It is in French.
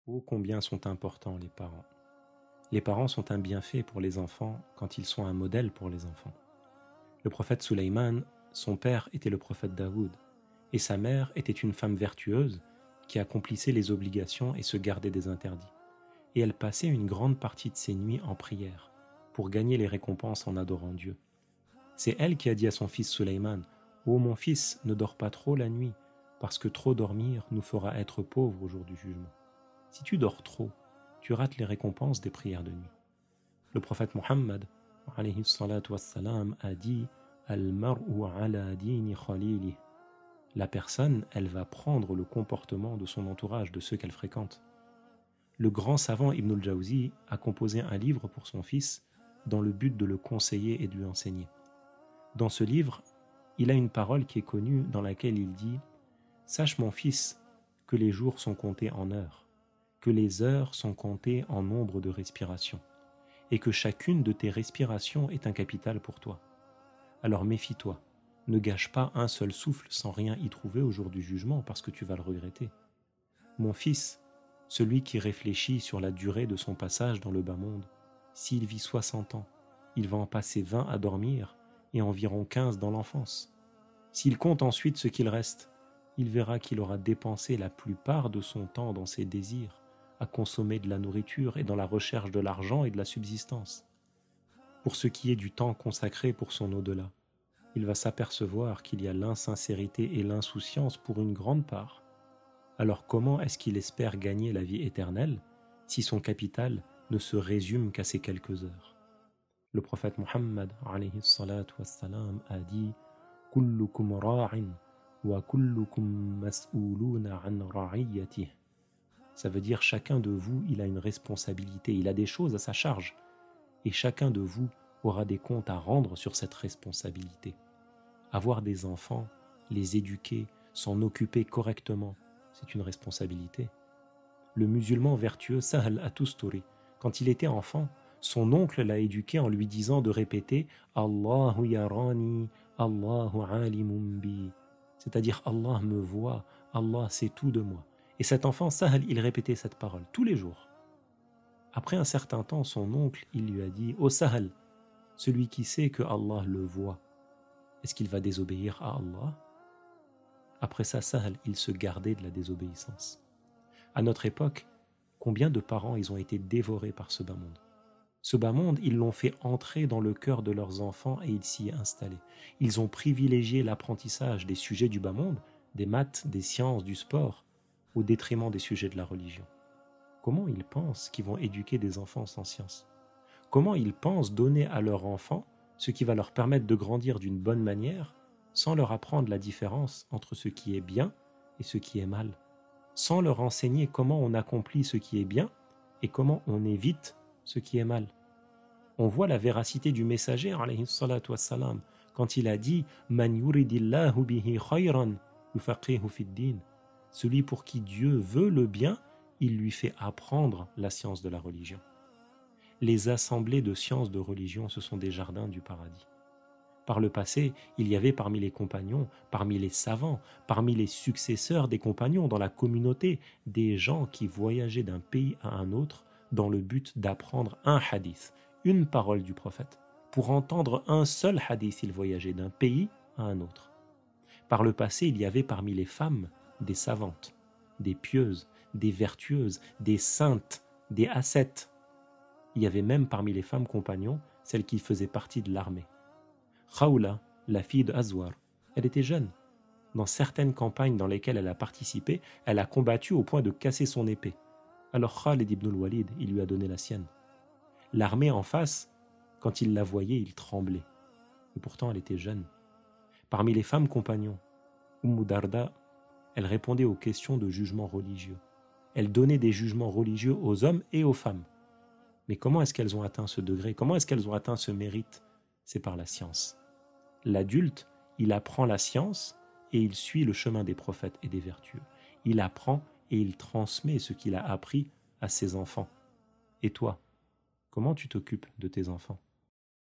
Oh, combien sont importants les parents. Les parents sont un bienfait pour les enfants quand ils sont un modèle pour les enfants. Le prophète Suleyman, son père était le prophète Daoud, et sa mère était une femme vertueuse qui accomplissait les obligations et se gardait des interdits. Et elle passait une grande partie de ses nuits en prière pour gagner les récompenses en adorant Dieu. C'est elle qui a dit à son fils Suleyman: « Ô mon fils, ne dors pas trop la nuit, parce que trop dormir nous fera être pauvres au jour du jugement. Si tu dors trop, tu rates les récompenses des prières de nuit. » Le prophète Mohammed alayhi salatu wassalam, a dit: Al-mar'u ala dini khalili. La personne, elle va prendre le comportement de son entourage, de ceux qu'elle fréquente. Le grand savant Ibn al-Jawzi a composé un livre pour son fils dans le but de le conseiller et de lui enseigner. Dans ce livre, il a une parole qui est connue dans laquelle il dit: Sache mon fils que les jours sont comptés en heures, que les heures sont comptées en nombre de respirations, et que chacune de tes respirations est un capital pour toi. Alors méfie-toi, ne gâche pas un seul souffle sans rien y trouver au jour du jugement, parce que tu vas le regretter. Mon fils, celui qui réfléchit sur la durée de son passage dans le bas monde, s'il vit 60 ans, il va en passer 20 à dormir et environ 15 dans l'enfance. S'il compte ensuite ce qu'il reste, il verra qu'il aura dépensé la plupart de son temps dans ses désirs, à consommer de la nourriture et dans la recherche de l'argent et de la subsistance. Pour ce qui est du temps consacré pour son au-delà, il va s'apercevoir qu'il y a l'insincérité et l'insouciance pour une grande part. Alors comment est-ce qu'il espère gagner la vie éternelle si son capital ne se résume qu'à ces quelques heures? Le prophète Mohammed alayhi salatu wassalam, a dit: Kullukum ra'in wa kullukum mas'oulouna an ra'iyatih. Ça veut dire chacun de vous, il a une responsabilité, il a des choses à sa charge, et chacun de vous aura des comptes à rendre sur cette responsabilité. Avoir des enfants, les éduquer, s'en occuper correctement, c'est une responsabilité. Le musulman vertueux Sahl at-Tusturi, quand il était enfant, son oncle l'a éduqué en lui disant de répéter Allahu yarani, Allahu alimun bi, c'est-à-dire Allah me voit, Allah sait tout de moi. Et cet enfant Sahl, il répétait cette parole tous les jours. Après un certain temps, son oncle, il lui a dit: Ô Sahl, celui qui sait que Allah le voit, est-ce qu'il va désobéir à Allah? Après ça, Sahl, il se gardait de la désobéissance. À notre époque, combien de parents ils ont été dévorés par ce bas monde? Ce bas monde, ils l'ont fait entrer dans le cœur de leurs enfants et ils s'y est installé. Ils ont privilégié l'apprentissage des sujets du bas monde, des maths, des sciences, du sport, au détriment des sujets de la religion. Comment ils pensent qu'ils vont éduquer des enfants sans science? Comment ils pensent donner à leurs enfants ce qui va leur permettre de grandir d'une bonne manière, sans leur apprendre la différence entre ce qui est bien et ce qui est mal, sans leur enseigner comment on accomplit ce qui est bien et comment on évite ce qui est mal? On voit la véracité du messager alayhi salatu wassalam, quand il a dit Man yuridillahu bihi khayran yufaqihu fid din. Celui pour qui Dieu veut le bien, il lui fait apprendre la science de la religion. Les assemblées de sciences de religion, ce sont des jardins du paradis. Par le passé, il y avait parmi les compagnons, parmi les savants, parmi les successeurs des compagnons dans la communauté, des gens qui voyageaient d'un pays à un autre dans le but d'apprendre un hadith, une parole du prophète. Pour entendre un seul hadith, ils voyageaient d'un pays à un autre. Par le passé, il y avait parmi les femmes des savantes, des pieuses, des vertueuses, des saintes, des ascètes. Il y avait même parmi les femmes compagnons celles qui faisaient partie de l'armée. Khawla, la fille de Azwar, elle était jeune. Dans certaines campagnes dans lesquelles elle a participé, elle a combattu au point de casser son épée. Alors Khalid ibn al-Walid, il lui a donné la sienne. L'armée en face, quand il la voyait, il tremblait. Et pourtant, elle était jeune. Parmi les femmes compagnons, Darda, elle répondait aux questions de jugement religieux. Elle donnait des jugements religieux aux hommes et aux femmes. Mais comment est-ce qu'elles ont atteint ce degré? Comment est-ce qu'elles ont atteint ce mérite? C'est par la science. L'adulte, il apprend la science et il suit le chemin des prophètes et des vertueux. Il apprend et il transmet ce qu'il a appris à ses enfants. Et toi, comment tu t'occupes de tes enfants?